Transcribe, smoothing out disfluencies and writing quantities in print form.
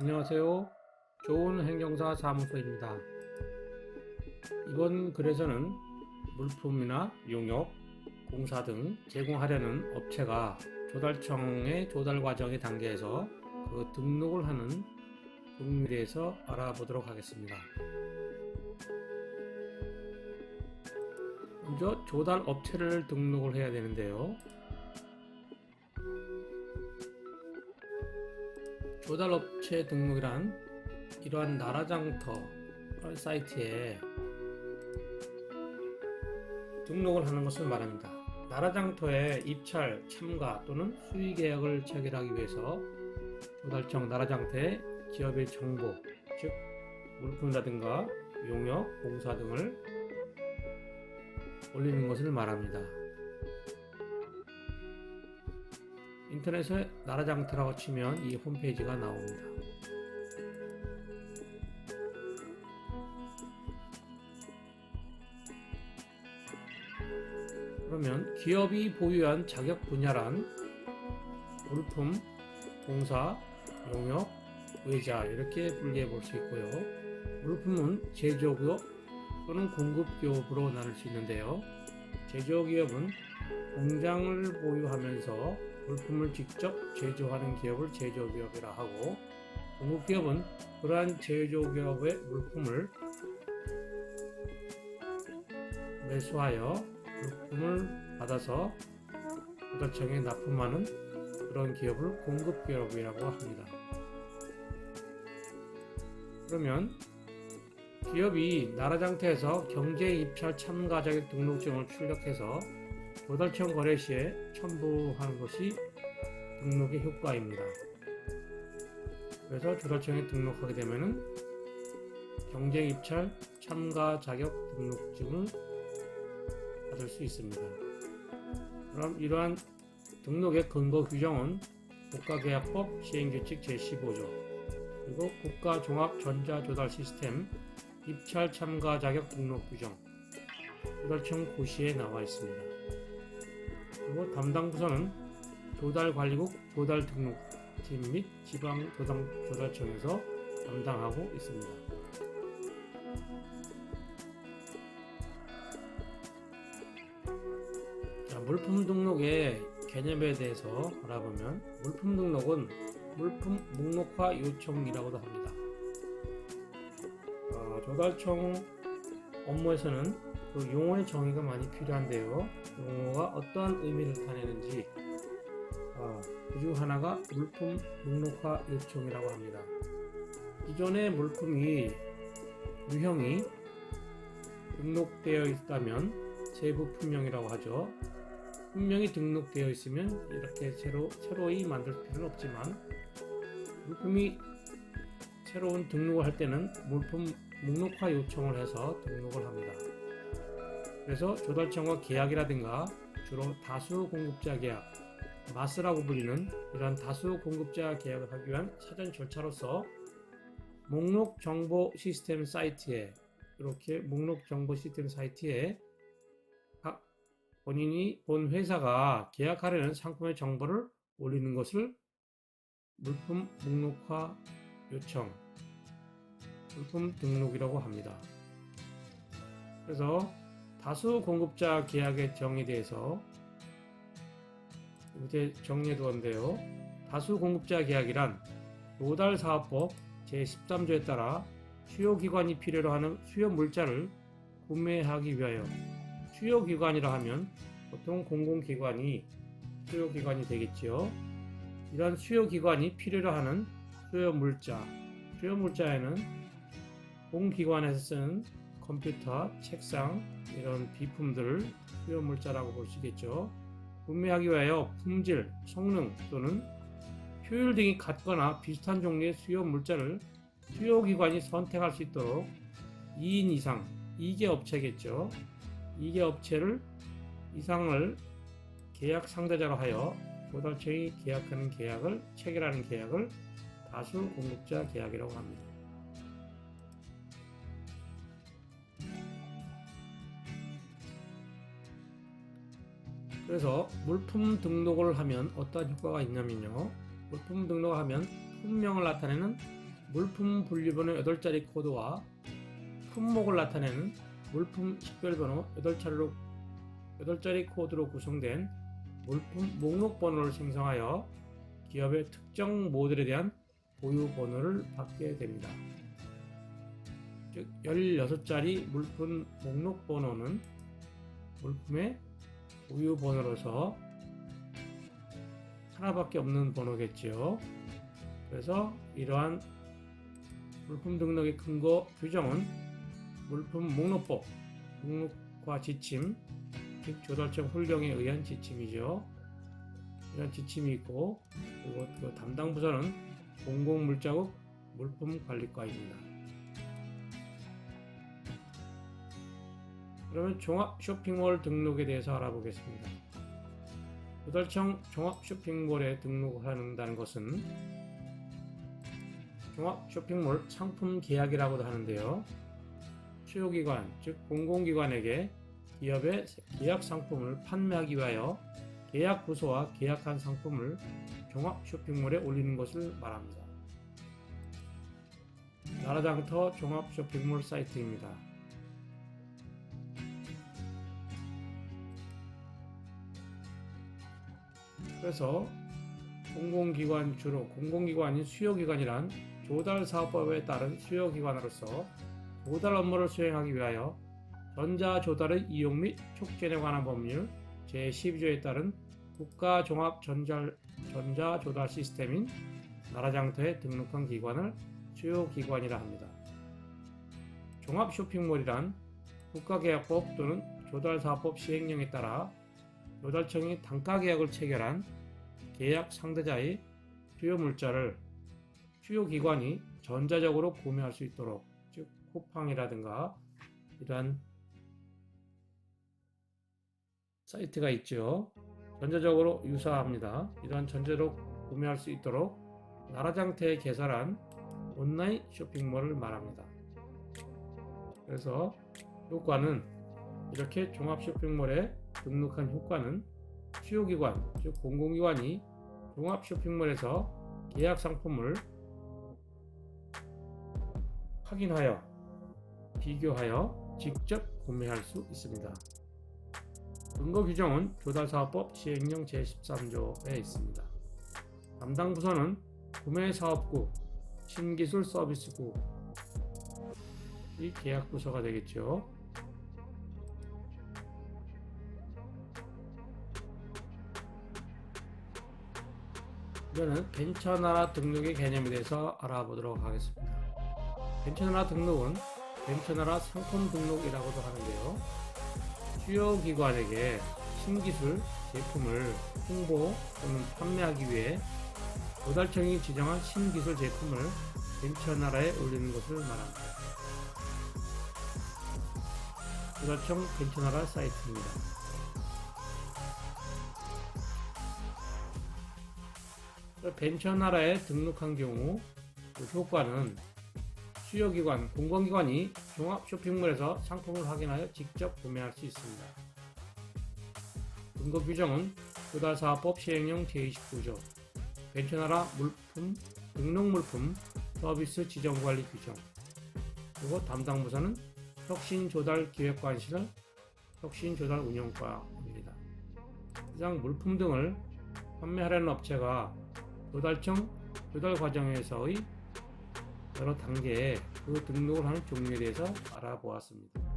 안녕하세요. 좋은 행정사 사무소입니다. 이번 글에서는 물품이나 용역, 공사 등 제공하려는 업체가 조달청의 조달 과정의 단계에서 그 등록을 하는 등록에 대해서 알아보도록 하겠습니다. 먼저 조달 업체를 등록을 해야 되는데요. 조달업체 등록이란 이러한 나라장터 사이트에 등록을 하는 것을 말합니다. 나라장터에 입찰, 참가 또는 수의 계약을 체결하기 위해서 조달청 나라장터에 기업의 정보, 즉 물품이라든가 용역, 공사 등을 올리는 것을 말합니다. 인터넷에 나라장터라고 치면 이 홈페이지가 나옵니다. 그러면 기업이 보유한 자격 분야란 물품, 공사, 용역, 의자 이렇게 분리해 볼 수 있고요. 물품은 제조기업 또는 공급기업으로 나눌 수 있는데요. 제조기업은 공장을 보유하면서 물품을 직접 제조하는 기업을 제조기업이라 하고, 공급기업은 그러한 제조기업의 물품을 매수하여 물품을 받아서 조달청에 납품하는 그런 기업을 공급기업이라고 합니다. 그러면 기업이 나라장터에서 경제입찰 참가 자격 등록증을 출력해서 조달청 거래 시에 첨부하는 것이 등록의 효과입니다. 그래서 조달청에 등록하게 되면 경쟁입찰 참가 자격 등록증을 받을 수 있습니다. 그럼 이러한 등록의 근거 규정은 국가계약법 시행규칙 제15조 그리고 국가종합전자조달시스템 입찰 참가 자격 등록 규정 조달청 고시에 나와 있습니다. 그리고 담당 부서는 조달관리국 조달등록팀 및 지방조달청에서 담당하고 있습니다. 자, 물품 등록의 개념에 대해서 알아보면 물품 등록은 물품 목록화 요청이라고도 합니다. 조달청 업무에서는 그 용어의 정의가 많이 필요한데요. 용어가 어떠한 의미를 나타내는지 그 중 하나가 물품 목록화 요청이라고 합니다. 기존의 물품이 유형이 등록되어 있다면 세부 품명이라고 하죠. 품명이 등록되어 있으면 이렇게 새로이 만들 필요는 없지만 물품이 새로운 등록을 할 때는 물품 목록화 요청을 해서 등록을 합니다. 그래서 조달청과 계약이라든가 주로 다수 공급자 계약, 마스라고 불리는 이러한 다수 공급자 계약을 하기 위한 사전 절차로서 목록 정보 시스템 사이트에 이렇게 목록 정보 시스템 사이트에 본인이 본 회사가 계약하려는 상품의 정보를 올리는 것을 물품 목록화 요청, 물품 등록이라고 합니다. 그래서 다수 공급자 계약의 정의에 대해서 이렇게 정리해 두었는데요. 다수 공급자 계약이란 조달사업법 제13조에 따라 수요기관이 필요로 하는 수요 물자를 구매하기 위하여, 수요기관이라 하면 보통 공공기관이 수요기관이 되겠지요. 이런 수요기관이 필요로 하는 수요물자에는 공기관에서 쓰는 컴퓨터, 책상 이런 비품들을 수요물자라고 볼 수 있겠죠. 구매하기 위하여 품질, 성능 또는 효율 등이 같거나 비슷한 종류의 수요물자를 수요기관이 선택할 수 있도록 2인 이상, 2개 업체겠죠. 2개 업체를 이상을 계약 상대자로 하여 조달청이 계약하는 계약을 체결하는 계약을 다수 공급자 계약이라고 합니다. 그래서 물품 등록을 하면 어떤 효과가 있냐면요. 물품 등록을 하면 품명을 나타내는 물품 분류번호 8자리 코드와 품목을 나타내는 물품 식별번호 8자리 코드로 구성된 물품 목록 번호를 생성하여 기업의 특정 모델에 대한 보유 번호를 받게 됩니다. 즉 16자리 물품 목록 번호는 물품의 보유 번호로서 하나밖에 없는 번호겠지요. 그래서 이러한 물품 등록의 근거 규정은 물품 목록법, 목록과 지침, 즉 조달청 훌령에 의한 지침이죠. 이런 지침이 있고, 그리고 그 담당 부서는 공공물자국 물품관리과입니다. 그러면 종합 쇼핑몰 등록에 대해서 알아보겠습니다. 조달청 종합 쇼핑몰에 등록을 한다는 것은 종합 쇼핑몰 상품 계약이라고도 하는데요. 수요기관, 즉 공공기관에게 기업의 계약 상품을 판매하기 위하여 계약 부서와 계약한 상품을 종합 쇼핑몰에 올리는 것을 말합니다. 나라장터 종합 쇼핑몰 사이트입니다. 그래서 공공기관, 주로 공공기관인 수요기관이란 조달사업법에 따른 수요기관으로서 조달 업무를 수행하기 위하여 전자조달의 이용 및 촉진에 관한 법률 제12조에 따른 국가종합 전자조달 시스템인 나라장터에 등록한 기관을 수요기관이라 합니다. 종합쇼핑몰이란 국가계약법 또는 조달사업법 시행령에 따라 조달청이 단가계약을 체결한 계약 상대자의 수요물자를 수요기관이 전자적으로 구매할 수 있도록, 즉 쿠팡이라든가 이러한 사이트가 있죠. 전자적으로 유사합니다. 이러한 전자로 구매할 수 있도록 나라장터에 개설한 온라인 쇼핑몰을 말합니다. 그래서 효과는 이렇게 종합 쇼핑몰에 등록한 효과는 수요기관, 즉 공공기관이 종합 쇼핑몰에서 계약 상품을 확인하여 비교하여 직접 구매할 수 있습니다. 근거 규정은 조달사업법 시행령 제13조에 있습니다. 담당 부서는 구매사업국, 신기술 서비스국, 이 계약 부서가 되겠죠. 이제는 벤처나라 등록의 개념에 대해서 알아보도록 하겠습니다. 벤처나라 등록은 벤처나라 상품 등록이라고도 하는데요. 수요기관에게 신기술 제품을 홍보 또는 판매하기 위해 조달청이 지정한 신기술 제품을 벤처나라에 올리는 것을 말합니다. 조달청 벤처나라 사이트입니다. 벤처나라에 등록한 경우 그 효과는 수요기관, 공공기관이 종합 쇼핑몰에서 상품을 확인하여 직접 구매할 수 있습니다. 근거 규정은 조달사업법 시행령 제29조, 벤처나라 물품, 등록물품 서비스 지정관리 규정, 그리고 담당 부서는 혁신조달기획관실, 혁신조달운영과입니다. 이상 물품 등을 판매하려는 업체가 조달청 조달 과정에서의 여러 단계의 그 등록을 하는 종류에 대해서 알아보았습니다.